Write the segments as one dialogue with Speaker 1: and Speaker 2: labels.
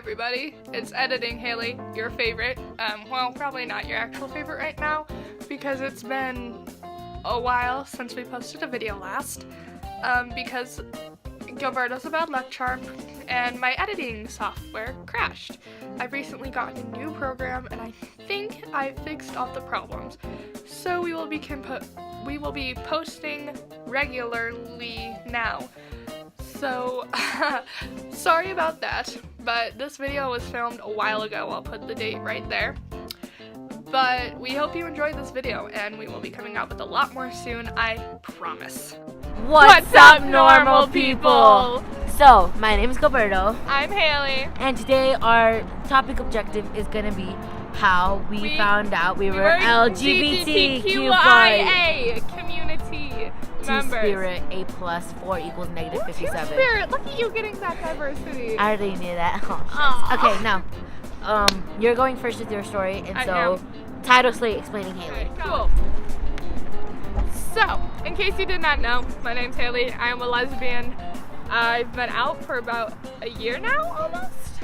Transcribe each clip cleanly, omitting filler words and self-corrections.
Speaker 1: everybody, it's Editing Haley, your favorite. Well, probably not your actual favorite right now, because it's been a while since we posted a video last, because Gilberto's a bad luck charm, and my editing software crashed. I've recently gotten a new program, and I think I fixed all the problems, so we will be posting regularly now. So, sorry about that, but this video was filmed a while ago. I'll put the date right there. But we hope you enjoyed this video, and we will be coming out with a lot more soon, I promise.
Speaker 2: What's up, normal people? So, my name is Gilberto.
Speaker 1: I'm Haley.
Speaker 2: And today our topic objective is going to be how we found out we were LGBTQIA
Speaker 1: community members.
Speaker 2: Two-spirit, A+, 4 equals negative 57.
Speaker 1: Two-spirit, look at you getting that diversity.
Speaker 2: I already knew that. Okay, now, you're going first with your story, and so title slate explaining Haley.
Speaker 1: Okay, cool. So, in case you did not know, my name's Haley. I am a lesbian. I've been out for about a year now, almost.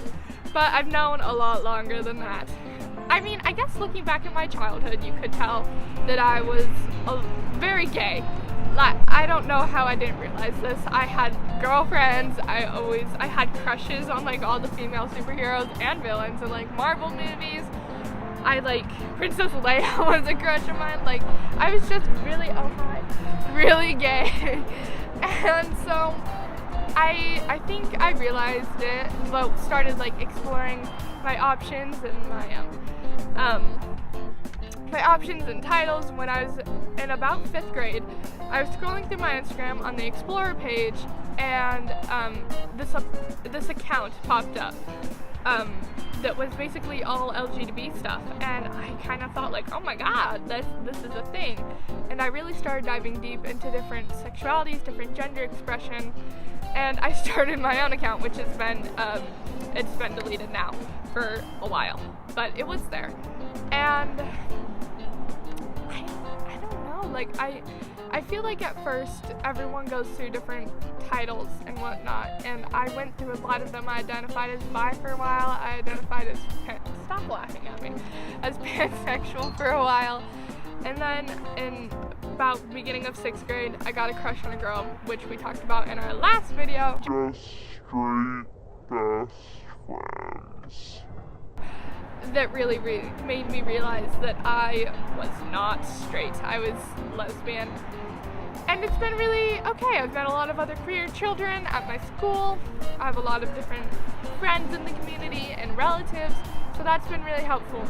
Speaker 1: But I've known a lot longer than that. I mean, I guess looking back at my childhood, you could tell that I was very gay. Like, I don't know how I didn't realize this. I had girlfriends. I had crushes on like all the female superheroes and villains in like Marvel movies. Princess Leia was a crush of mine. Like, I was just really gay. And so I think I realized it, but started like exploring my options and my options and titles when I was in about 5th grade. I was scrolling through my Instagram on the Explorer page, and this account popped up that was basically all LGBT stuff, and I kind of thought like, oh my god, this is a thing. And I really started diving deep into different sexualities, different gender expression, and I started my own account, which has been it's been deleted now for a while, but it was there. And I don't know, like I feel like at first everyone goes through different titles and whatnot, and I went through a lot of them. I identified as bi for a while, I identified as stop laughing at me, as pansexual for a while, and then in about the beginning of 6th grade, I got a crush on a girl, which we talked about in our last video. Just straight best friends. That really made me realize that I was not straight. I was lesbian. And it's been really okay. I've met a lot of other queer children at my school. I have a lot of different friends in the community and relatives, so that's been really helpful.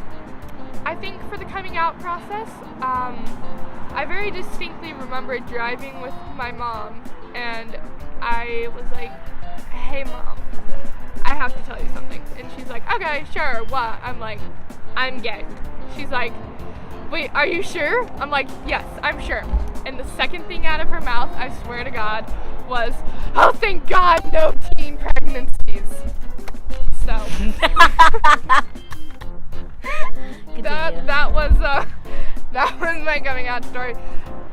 Speaker 1: I think for the coming out process, I very distinctly remember driving with my mom, and I was like, hey mom, I have to tell you something. And she's like, okay, sure, what? I'm like, I'm gay. She's like, wait, are you sure? I'm like, yes, I'm sure. And the second thing out of her mouth, I swear to God, was, oh, thank God, no teen pregnancies. So, that was my coming out story.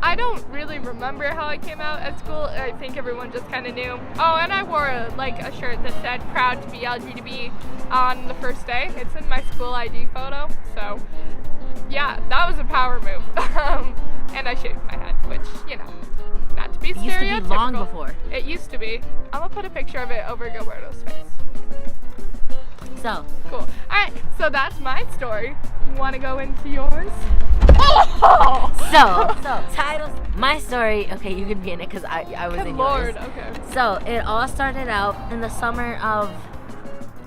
Speaker 1: I don't really remember how I came out at school. I think everyone just kind of knew. Oh, and I wore a shirt that said proud to be LGBT on the first day. It's in my school ID photo. So yeah, that was a power move. And I shaved my head, which, not to be stereotypical. It used to be long before. It used to be. I'm gonna put a picture of it over Gilberto's face.
Speaker 2: So
Speaker 1: cool. Alright, so that's my story. Wanna go into yours? Oh!
Speaker 2: So titles. My story. Okay, you can be in it because I was in yours.
Speaker 1: Okay.
Speaker 2: So it all started out in the summer of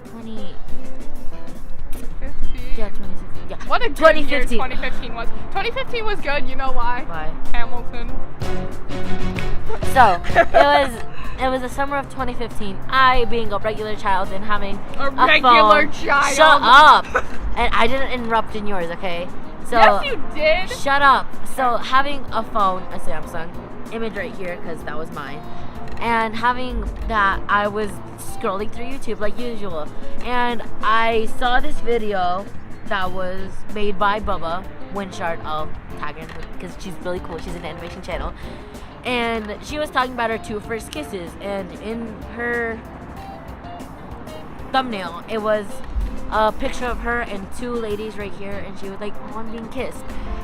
Speaker 2: 2015. Yeah, 2016. Yeah.
Speaker 1: What a good year 2015 was. 2015 was good. You know why?
Speaker 2: Why?
Speaker 1: Hamilton.
Speaker 2: So it was the summer of 2015. I, being a regular child and having a
Speaker 1: regular
Speaker 2: phone,
Speaker 1: child.
Speaker 2: Shut up. And I didn't interrupt in yours, okay? So
Speaker 1: yes, you did.
Speaker 2: Shut up. So having a phone, a Samsung, image right here because that was mine, and having that, I was scrolling through YouTube like usual, and I saw this video that was made by Bubba Winshard. I'll tag her because she's really cool. She's an animation channel, and she was talking about her 2 first kisses, and in her thumbnail, it was a picture of her and two ladies right here, and she was like, oh, I'm being kissed.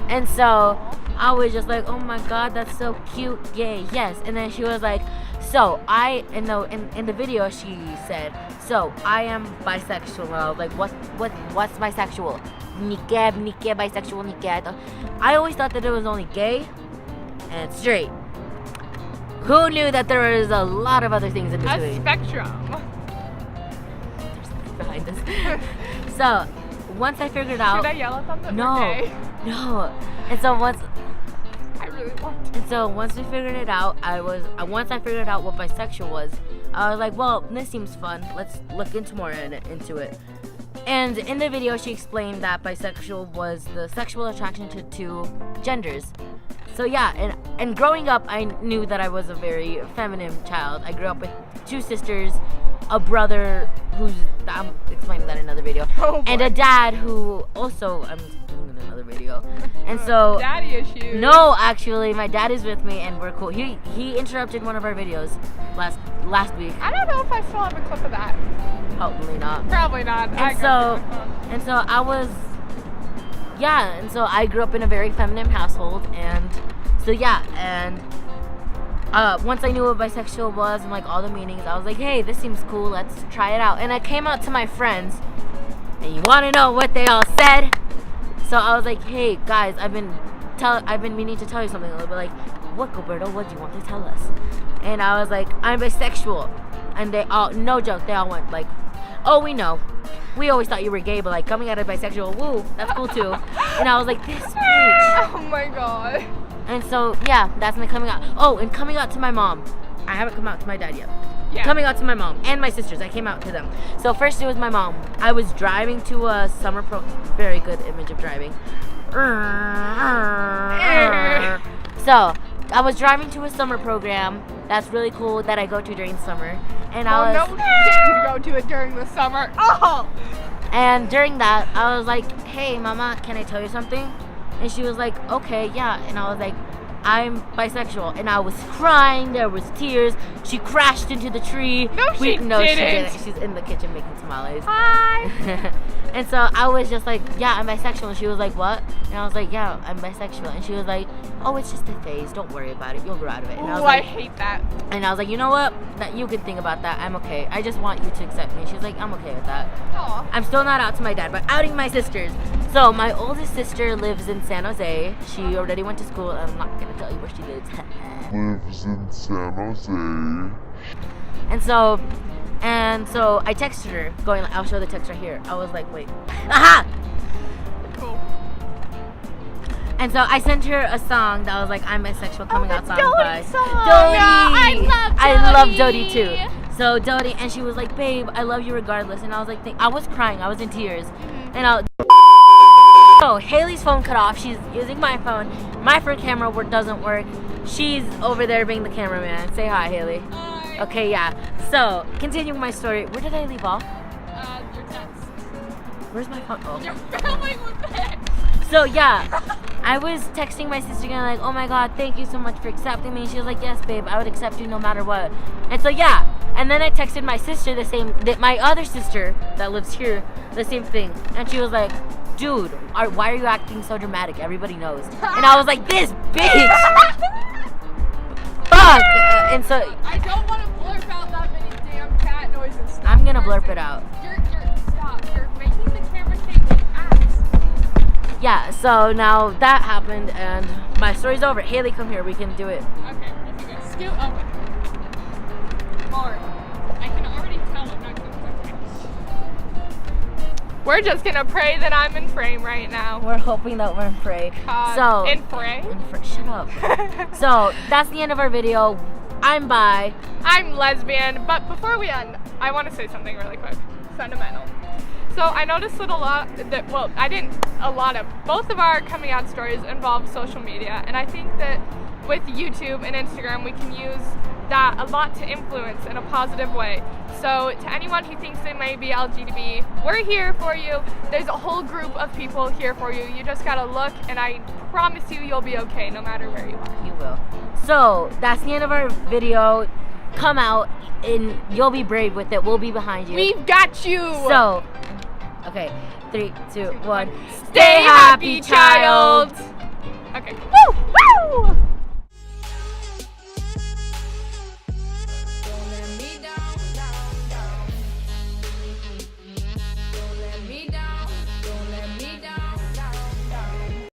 Speaker 2: And so I was just like, oh my god, that's so cute, yay, yes. And then she was like, so I, in the video she said, so I am bisexual. And I was like, what's bisexual? Nike, bisexual, Nike. I always thought that it was only gay and straight. Who knew that there was a lot of other things in between?
Speaker 1: A spectrum.
Speaker 2: Behind this. So once I figured out,
Speaker 1: should I yell at them that
Speaker 2: no,
Speaker 1: we're gay?
Speaker 2: no. And so once
Speaker 1: I really want to.
Speaker 2: And so once we figured it out, once I figured out what bisexual was, I was like, well, this seems fun. Let's look into more into it. And in the video, she explained that bisexual was the sexual attraction to two genders. So yeah, and growing up, I knew that I was a very feminine child. I grew up with two sisters, a brother who's, I'm explaining that in another video, and a dad who also, I'm explaining in another video. And so,
Speaker 1: daddy issues.
Speaker 2: No, actually, my dad is with me and we're cool. He interrupted one of our videos last week.
Speaker 1: I don't know if I still have a clip of that.
Speaker 2: Probably not.
Speaker 1: Probably not.
Speaker 2: And so I was, yeah, and so I grew up in a very feminine household, and so yeah, and once I knew what bisexual was and like all the meanings, I was like, hey, this seems cool, let's try it out. And I came out to my friends, and you want to know what they all said? So I was like, hey guys, I've been meaning to tell you something a little bit. Like, what, Gilberto, what do you want to tell us? And I was like, I'm bisexual. And they all, no joke, they all went like, oh, we know. We always thought you were gay, but like coming out as bisexual, woo, that's cool too. And I was like, this bitch.
Speaker 1: Oh my god.
Speaker 2: And so yeah, that's my coming out. Oh, and coming out to my mom. I haven't come out to my dad yet.
Speaker 1: Yeah.
Speaker 2: Coming out to my mom and my sisters. I came out to them. So first it was my mom. I was driving to a summer very good image of driving. So I was driving to a summer program that's really cool that I go to during summer. And
Speaker 1: well,
Speaker 2: I was,
Speaker 1: no kids go to it during the summer. Oh!
Speaker 2: And during that, I was like, hey, mama, can I tell you something? And she was like, okay, yeah. And I was like, I'm bisexual. And I was crying. There was tears. She crashed into the tree.
Speaker 1: No, she didn't.
Speaker 2: She's in the kitchen making tamales.
Speaker 1: Hi.
Speaker 2: And so I was just like, yeah, I'm bisexual. And she was like, what? And I was like, yeah, I'm bisexual. And she was like, oh, it's just a phase. Don't worry about it. You'll grow out of it. And
Speaker 1: Ooh,
Speaker 2: I
Speaker 1: I hate that.
Speaker 2: And I was like, you know what? That you can think about that. I'm okay. I just want you to accept me. She was like, I'm okay with that.
Speaker 1: Aw.
Speaker 2: I'm still not out to my dad, but outing my sisters. So my oldest sister lives in San Jose. She already went to school. I'm not gonna tell you where she lives.
Speaker 3: Lives in San Jose.
Speaker 2: And so I texted her, going, I'll show the text right here. I was like, wait. Aha!
Speaker 1: Cool.
Speaker 2: And so I sent her a song that was like, I'm bisexual, coming out song by
Speaker 1: Song.
Speaker 2: Dodie.
Speaker 1: Yeah,
Speaker 2: I love Dodie too. So Dodie, and she was like, babe, I love you regardless. And I was like, I was crying, I was in tears. And so Haley's phone cut off. She's using my phone. My front camera doesn't work. She's over there being the cameraman. Say hi, Haley.
Speaker 1: Hi.
Speaker 2: Okay, yeah. So, continuing my story. Where did I leave off?
Speaker 1: Your text.
Speaker 2: Where's my phone? Oh.
Speaker 1: You're filming with it.
Speaker 2: So, yeah. I was texting my sister again, like, oh my god, thank you so much for accepting me. She was like, yes, babe, I would accept you no matter what. And so, yeah. And then I texted my sister my other sister that lives here, the same thing. And she was like, dude, why are you acting so dramatic? Everybody knows. And I was like, this bitch! Fuck! And so
Speaker 1: I don't want to blurp out that many damn cat noises. Stop.
Speaker 2: I'm gonna blurp it out.
Speaker 1: Stop. You're making the camera shake like ass.
Speaker 2: Yeah, so now that happened and my story's over. Haley, come here. We can do it.
Speaker 1: Okay, if you guys scoot up. More. I can already tell I'm not going to. We're just gonna pray that I'm in frame right now.
Speaker 2: We're hoping that we're in fray. So
Speaker 1: in frame?
Speaker 2: Shut up. So that's the end of our video. I'm bi.
Speaker 1: I'm lesbian. But before we end, I want to say something really quick. Sentimental. So I noticed that both of our coming out stories involve social media, and I think that with YouTube and Instagram we can use that a lot to influence in a positive way. So to anyone who thinks they may be LGBT, we're here for you. There's a whole group of people here for you. You just gotta look, and I promise you'll be okay no matter where you are.
Speaker 2: You will. So that's the end of our video. Come out. and you'll be brave with it. We'll be behind you.
Speaker 1: We've got you.
Speaker 2: So, okay, 3, 2, 1.
Speaker 1: Stay happy, child. Okay. Woo!